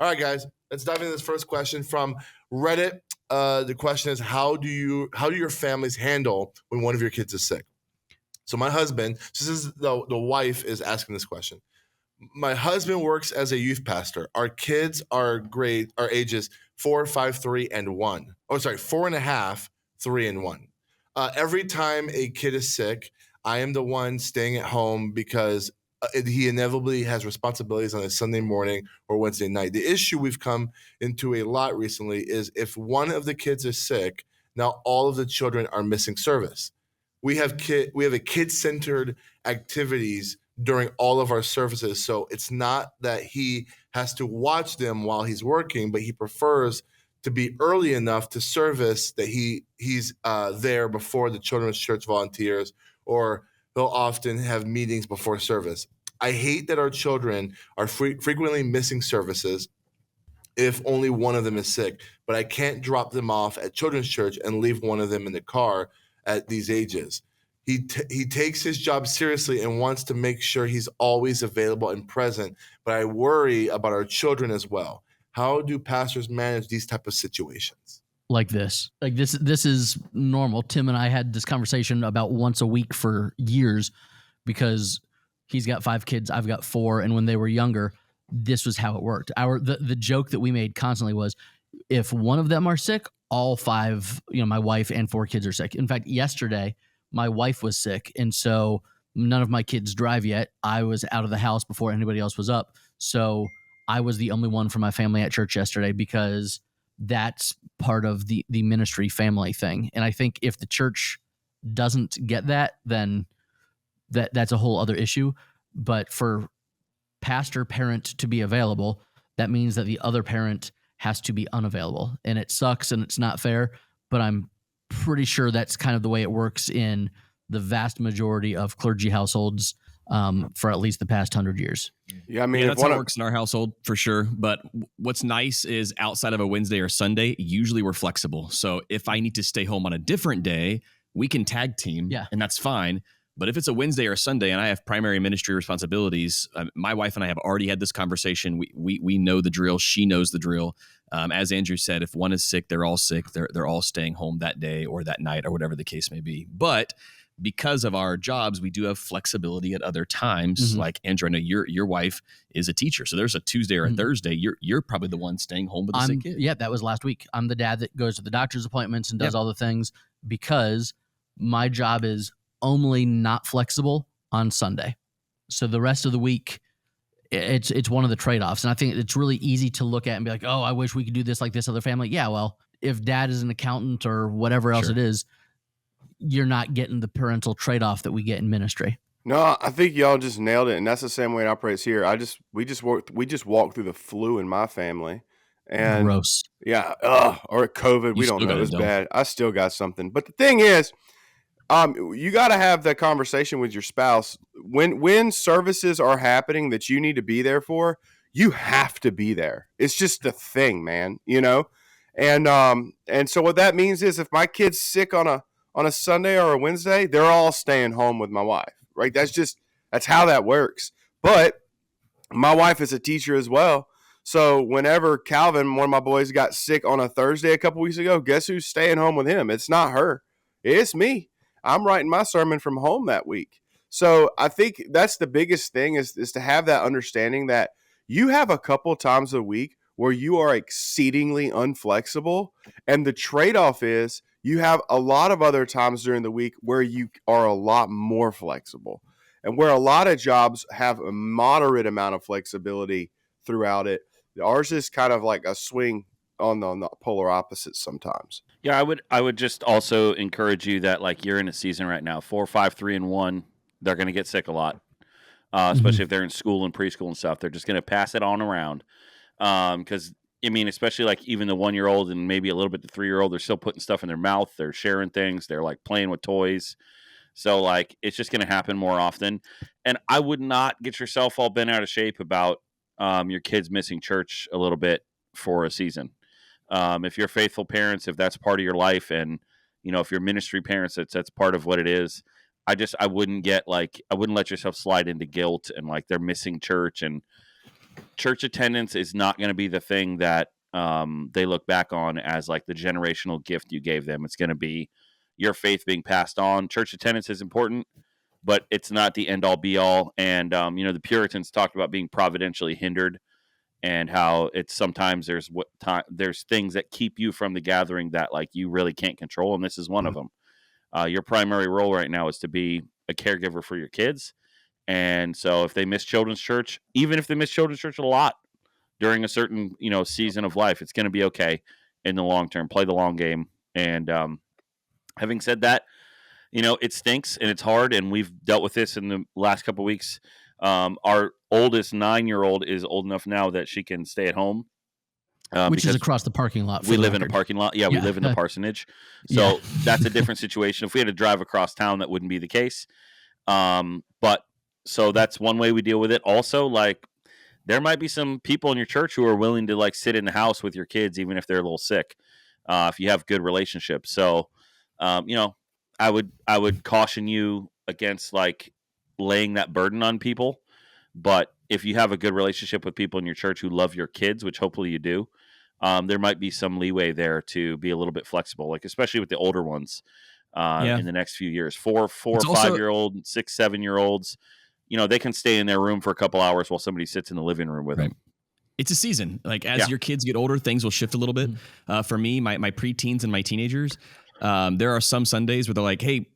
All right, guys, let's dive into this first question from Reddit. The question is, how do your families handle when one of your kids is sick? So my husband, so this is the wife is asking this question. My husband works as a youth pastor. Our kids are ages 4, 5, 3, and 1. Oh, sorry, 4.5, 3, and 1. Every time a kid is sick, I am the one staying at home because he inevitably has responsibilities on a Sunday morning or Wednesday night. The issue we've come into a lot recently is if one of the kids is sick, now all of the children are missing service. We have a kid-centered activities during all of our services. So it's not that he has to watch them while he's working, but he prefers to be early enough to service that he's there before the children's church volunteers, or they'll often have meetings before service. I hate that our children are frequently missing services if only one of them is sick, but I can't drop them off at children's church and leave one of them in the car at these ages. He takes his job seriously and wants to make sure he's always available and present, but I worry about our children as well. How do pastors manage these type of situations? Like this is normal. Tim and I had this conversation about once a week for years because he's got 5 kids, I've got 4, and when they were younger, this was how it worked. The joke that we made constantly was, if one of them are sick, all 5, my wife and 4 kids are sick. In fact, yesterday, my wife was sick, and so none of my kids drive yet. I was out of the house before anybody else was up, so I was the only one from my family at church yesterday because that's part of the ministry family thing. And I think if the church doesn't get that, then that's a whole other issue. But for pastor parent to be available, that means that the other parent has to be unavailable. And it sucks and it's not fair, but I'm pretty sure that's kind of the way it works in the vast majority of clergy households for at least the past 100 years. Yeah, I mean, that's how it works in our household for sure. But what's nice is outside of a Wednesday or Sunday, usually we're flexible. So if I need to stay home on a different day, we can tag team, and that's fine. But if it's a Wednesday or a Sunday and I have primary ministry responsibilities, my wife and I have already had this conversation. We know the drill. She knows the drill. As Andrew said, if one is sick, they're all sick. They're all staying home that day or that night or whatever the case may be. But because of our jobs, we do have flexibility at other times. Mm-hmm. Like Andrew, I know your wife is a teacher, so there's a Tuesday or a Thursday. You're probably the one staying home with the sick kid. Yeah, that was last week. I'm the dad that goes to the doctor's appointments and does all the things because my job is only not flexible on Sunday. So the rest of the week, it's one of the trade-offs. And I think it's really easy to look at and be like, oh, I wish we could do this like this other family. Yeah, well, if dad is an accountant or whatever else it is, you're not getting the parental trade-off that we get in ministry. No, I think y'all just nailed it. And that's the same way it operates here. We just walked through the flu in my family. And gross. Yeah. Or COVID. We don't know. It was bad. I still got something. But the thing is, you got to have that conversation with your spouse. When services are happening that you need to be there for, you have to be there. It's just the thing, man, And so what that means is if my kid's sick on a Sunday or a Wednesday, they're all staying home with my wife, right? That's how that works. But my wife is a teacher as well. So whenever Calvin, one of my boys, got sick on a Thursday a couple weeks ago, guess who's staying home with him? It's not her. It's me. I'm writing my sermon from home that week. So I think that's the biggest thing is to have that understanding that you have a couple times a week where you are exceedingly unflexible. And the trade-off is you have a lot of other times during the week where you are a lot more flexible. And where a lot of jobs have a moderate amount of flexibility throughout it, ours is kind of like a swing on the polar opposites sometimes. Yeah, I would just also encourage you that like you're in a season right now, 4, 5, 3, and 1, they're going to get sick a lot, especially if they're in school and preschool and stuff. They're just going to pass it on around because, especially like even the 1-year-old and maybe a little bit the 3-year-old, they're still putting stuff in their mouth. They're sharing things. They're like playing with toys. So like it's just going to happen more often. And I would not get yourself all bent out of shape about your kids missing church a little bit for a season. If you're faithful parents, if that's part of your life, and if you're ministry parents, that's part of what it is. I wouldn't let yourself slide into guilt and like they're missing church and church attendance is not going to be the thing that they look back on as like the generational gift you gave them. It's going to be your faith being passed on. Church attendance is important, but it's not the end all be all. And, the Puritans talked about being providentially hindered and how it's sometimes there's things that keep you from the gathering that like you really can't control. And this is one of them. Your primary role right now is to be a caregiver for your kids. And so if they miss children's church, even if they miss children's church a lot during a certain, season of life, it's going to be okay in the long term. Play the long game. And having said that, it stinks and it's hard. And we've dealt with this in the last couple of weeks. Our oldest 9-year-old is old enough now that she can stay at home. Which is across the parking lot. We live in a parking lot. Yeah, we live in the parsonage. So that's a different situation. If we had to drive across town, that wouldn't be the case. But so that's one way we deal with it. Also, like, there might be some people in your church who are willing to like sit in the house with your kids, even if they're a little sick, if you have good relationships. So, I would caution you against like laying that burden on people. But if you have a good relationship with people in your church who love your kids, which hopefully you do, there might be some leeway there to be a little bit flexible, like especially with the older ones in the next few years. 4 or 5-year-old, 6, 7-year-olds, they can stay in their room for a couple hours while somebody sits in the living room with them. It's a season. Like as your kids get older, things will shift a little bit. For me, my preteens and my teenagers, there are some Sundays where they're like, "Hey,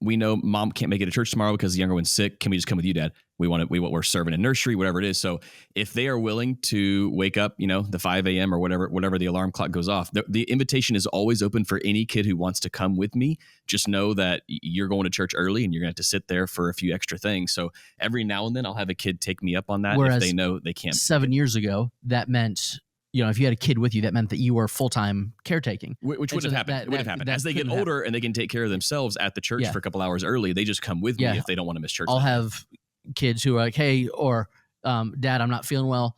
we know mom can't make it to church tomorrow because the younger one's sick. Can we just come with you, Dad? We're serving in nursery, whatever it is." So if they are willing to wake up, the 5 a.m. or whatever the alarm clock goes off, the invitation is always open for any kid who wants to come with me. Just know that you're going to church early and you're going to have to sit there for a few extra things. So every now and then I'll have a kid take me up on that. Whereas if they know they can't. 7 years ago, that meant, if you had a kid with you, that meant that you were full-time caretaking. Which would have happened. As they get older and they can take care of themselves at the church for a couple hours early, they just come with me if they don't want to miss church. I'll have kids who are like, "Hey," or "Dad, I'm not feeling well.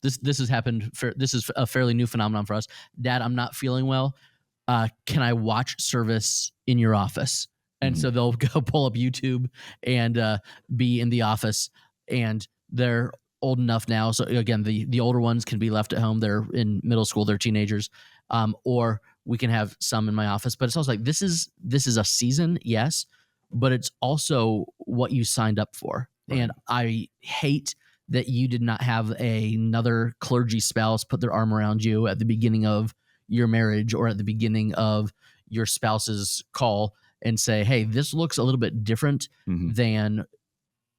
This has happened. This is a fairly new phenomenon for us. Dad, I'm not feeling well. Can I watch service in your office?" And so they'll go pull up YouTube and be in the office, and they're old enough now. So again, the older ones can be left at home. They're in middle school. They're teenagers, or we can have some in my office. But it's also like this is a season, yes, but it's also what you signed up for. Right. And I hate that you did not have another clergy spouse put their arm around you at the beginning of your marriage or at the beginning of your spouse's call and say, "Hey, this looks a little bit different than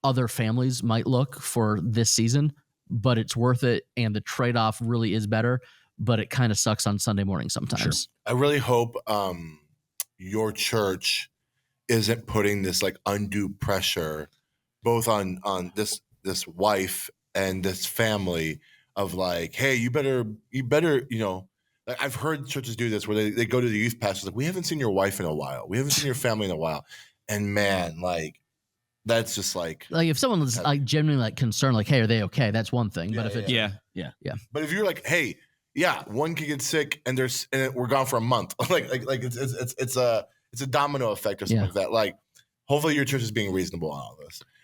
other families might look for this season, but it's worth it. And the trade-off really is better, but it kind of sucks on Sunday morning sometimes." Sure. I really hope your church isn't putting this like undue pressure both on this wife and this family of like, "Hey, you better, like I've heard churches do this where they go to the youth pastors like, "We haven't seen your wife in a while. We haven't seen your family in a while." And man, like that's just like if someone's like genuinely like concerned, like, "Hey, are they okay?" That's one thing. But if it's But if you're like, "Hey, one kid gets sick and we're gone for a month," like it's a domino effect or something like that. Like, hopefully your church is being reasonable on all this.